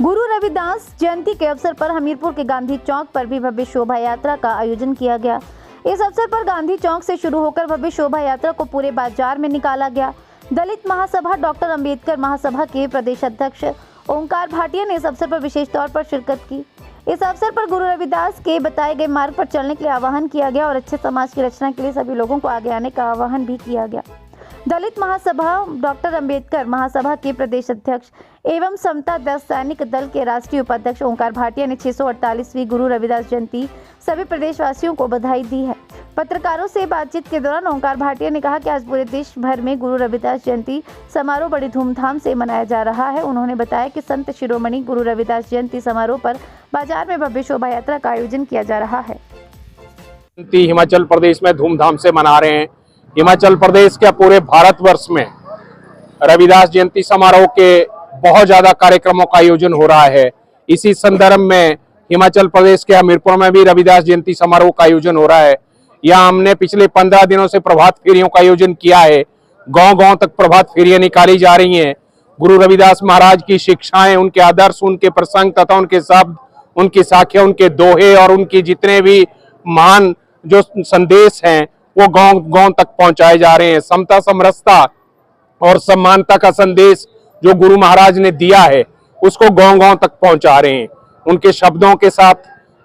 गुरु रविदास जयंती के अवसर पर हमीरपुर के गांधी चौक पर भी भव्य शोभा यात्रा का आयोजन किया गया। इस अवसर पर गांधी चौक से शुरू होकर भव्य शोभा यात्रा को पूरे बाजार में निकाला गया। दलित महासभा डॉक्टर अंबेडकर महासभा के प्रदेश अध्यक्ष ओंकार भाटिया ने इस अवसर पर विशेष तौर पर शिरकत की। इस अवसर पर गुरु रविदास के बताए गए मार्ग पर चलने के लिए आह्वान किया गया और अच्छे समाज की रचना के लिए सभी लोगों को आगे आने का आह्वान भी किया गया। दलित महासभा डॉक्टर अंबेडकर महासभा के प्रदेश अध्यक्ष एवं समता दल सैनिक दल के राष्ट्रीय उपाध्यक्ष ओंकार भाटिया ने 648वीं गुरु रविदास जयंती सभी प्रदेशवासियों को बधाई दी है। पत्रकारों से बातचीत के दौरान ओंकार भाटिया ने कहा कि आज पूरे देश भर में गुरु रविदास जयंती समारोह बड़ी धूमधाम से मनाया जा रहा है। उन्होंने बताया कि संत शिरोमणि गुरु रविदास जयंती समारोह पर बाजार में भव्य शोभा यात्रा का आयोजन किया जा रहा है। हिमाचल प्रदेश में धूमधाम से मना रहे हैं। हिमाचल प्रदेश के पूरे भारतवर्ष में रविदास जयंती समारोह के बहुत ज्यादा कार्यक्रमों का आयोजन हो रहा है। इसी संदर्भ में हिमाचल प्रदेश के हमीरपुर में भी रविदास जयंती समारोह का आयोजन हो रहा है। यहाँ हमने पिछले 15 दिनों से प्रभात फेरियों का आयोजन किया है। गांव-गांव तक प्रभात फेरियां निकाली जा रही हैं। गुरु रविदास महाराज की शिक्षाएं, उनके आदर्श, उनके प्रसंग तथा उनके शब्द, उनकी साखियां, उनके दोहे और उनकी जितने भी महान जो संदेश हैं वो गांव-गांव तक पहुंचाए जा रहे हैं। समता, समरसता और समानता का संदेश जो गुरु महाराज ने दिया है उसको गांव-गांव तक पहुंचा रहे हैं। उनके शब्दों के साथ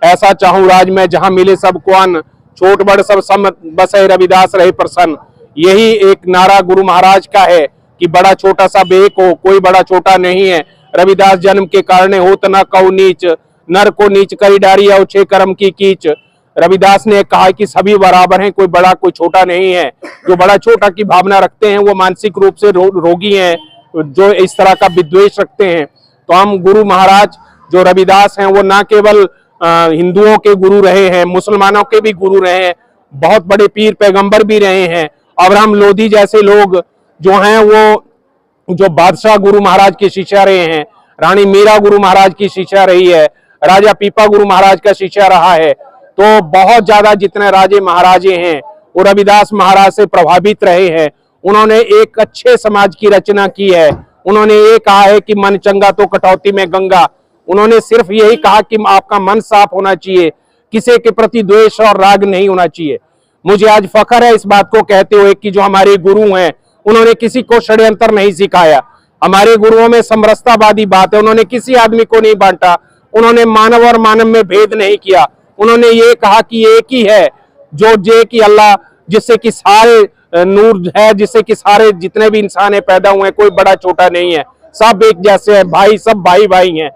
ऐसा चाहूं राज में जहां मिले सबको अन्न, छोट बड़ सब सम बसे रविदास रहे प्रसन्न। यही एक नारा गुरु महाराज का है कि बड़ा छोटा सब एक हो, कोई बड़ा छोटा नहीं है। रविदास जन्म के कारण होत न कऊ नीच, नर को नीच करी डारी औछे कर्म की कीच। रविदास ने कहा कि सभी बराबर हैं, कोई बड़ा कोई छोटा नहीं है। जो बड़ा छोटा की भावना रखते हैं वो मानसिक रूप से रोगी हैं, जो इस तरह का विद्वेष रखते हैं। तो हम गुरु महाराज जो रविदास हैं वो ना केवल हिंदुओं के गुरु रहे हैं, मुसलमानों के भी गुरु रहे हैं, बहुत बड़े पीर पैगंबर भी रहे हैं। अब्राहम लोधी जैसे लोग जो हैं वो जो बादशाह गुरु महाराज की शिष्या रहे हैं, रानी मीरा गुरु महाराज की शिष्या रही है, राजा पीपा गुरु महाराज का शिष्या रहा है। तो बहुत ज्यादा जितने राजे महाराजे हैं वो रविदास महाराज से प्रभावित रहे हैं। उन्होंने एक अच्छे समाज की रचना की है। उन्होंने ये कहा है कि मन चंगा तो कटौती में गंगा। उन्होंने सिर्फ यही कहा कि आपका मन साफ होना चाहिए, किसी के प्रति द्वेष और राग नहीं होना चाहिए। मुझे आज फख्र है इस बात को कहते हुए कि जो हमारे गुरु हैं उन्होंने किसी को षड्यंत्र नहीं सिखाया। हमारे गुरुओं में समरसतावादी बात है। उन्होंने किसी आदमी को नहीं बांटा। उन्होंने मानव और मानव में भेद नहीं किया। उन्होंने ये कहा कि एक ही है जो जे कि अल्लाह, जिससे कि सारे नूर है, जिससे कि सारे जितने भी इंसान है पैदा हुए हैं, कोई बड़ा छोटा नहीं है, सब एक जैसे हैं, भाई सब भाई भाई हैं।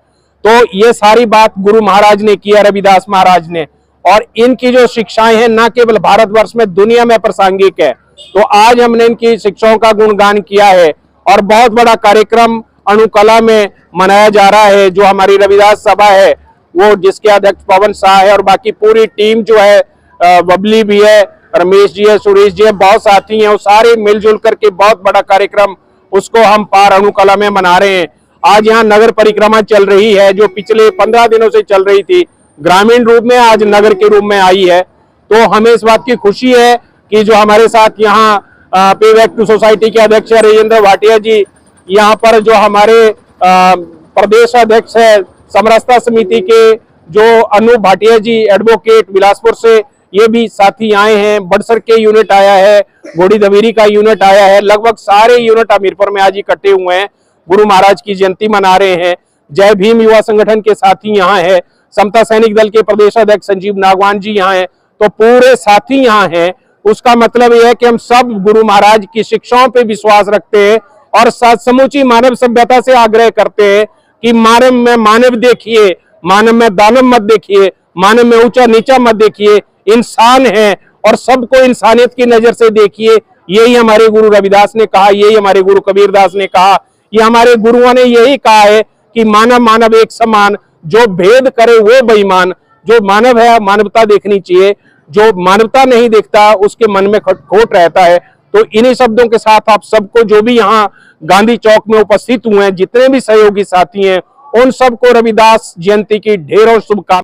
तो ये सारी बात गुरु महाराज ने किया, रविदास महाराज ने। और इनकी जो शिक्षाएं हैं ना केवल भारतवर्ष में, दुनिया में प्रासंगिक है। तो आज हमने इनकी शिक्षाओं का गुणगान किया है और बहुत बड़ा कार्यक्रम अणुकला में मनाया जा रहा है। जो हमारी रविदास सभा है वो जिसके अध्यक्ष पवन शाह है और बाकी पूरी टीम जो है, बबली भी है, रमेश जी है, सुरेश जी है, बहुत साथी हैं, वो सारे मिलजुल करके बहुत बड़ा कार्यक्रम उसको हम पार अणुकला में मना रहे हैं। आज यहाँ नगर परिक्रमा चल रही है जो पिछले 15 दिनों से चल रही थी, ग्रामीण रूप में आज नगर के रूप में आई है। तो हमें इस बात की खुशी है कि जो हमारे साथ यहाँ पे बैक टू सोसाइटी के अध्यक्ष राजेंद्र भाटिया जी, यहाँ पर जो हमारे प्रदेश अध्यक्ष है समरसता समिति के जो अनूप भाटिया जी एडवोकेट बिलासपुर से, ये भी साथी आए हैं। बड़सर के यूनिट आया है, घोड़ी दवेरी का यूनिट आया है। लगभग सारे यूनिट हमीरपुर में आज इकट्ठे हुए हैं, गुरु महाराज की जयंती मना रहे हैं। जय भीम युवा संगठन के साथी यहाँ है, समता सैनिक दल के प्रदेश अध्यक्ष संजीव नागवान जी यहाँ हैं। तो पूरे साथी यहाँ हैं। उसका मतलब यह है कि हम सब गुरु महाराज की शिक्षाओं पे विश्वास रखते हैं और समूची मानव सभ्यता से आग्रह करते हैं कि मानव में मानव देखिए, मानव में दानव मत देखिए, मानव में ऊंचा नीचा मत देखिए, इंसान है और सबको इंसानियत की नजर से देखिए। यही हमारे गुरु रविदास ने कहा, यही हमारे गुरु कबीरदास ने कहा, ये हमारे गुरुओं ने यही कहा है कि मानव मानव एक समान, जो भेद करे वो बेईमान। जो मानव है मानवता देखनी चाहिए, जो मानवता नहीं देखता उसके मन में खोट रहता है। तो इन्हीं शब्दों के साथ आप सबको जो भी यहाँ गांधी चौक में उपस्थित हुए हैं, जितने भी सहयोगी साथी हैं, उन सबको रविदास जयंती की ढेरों शुभकामनाएं।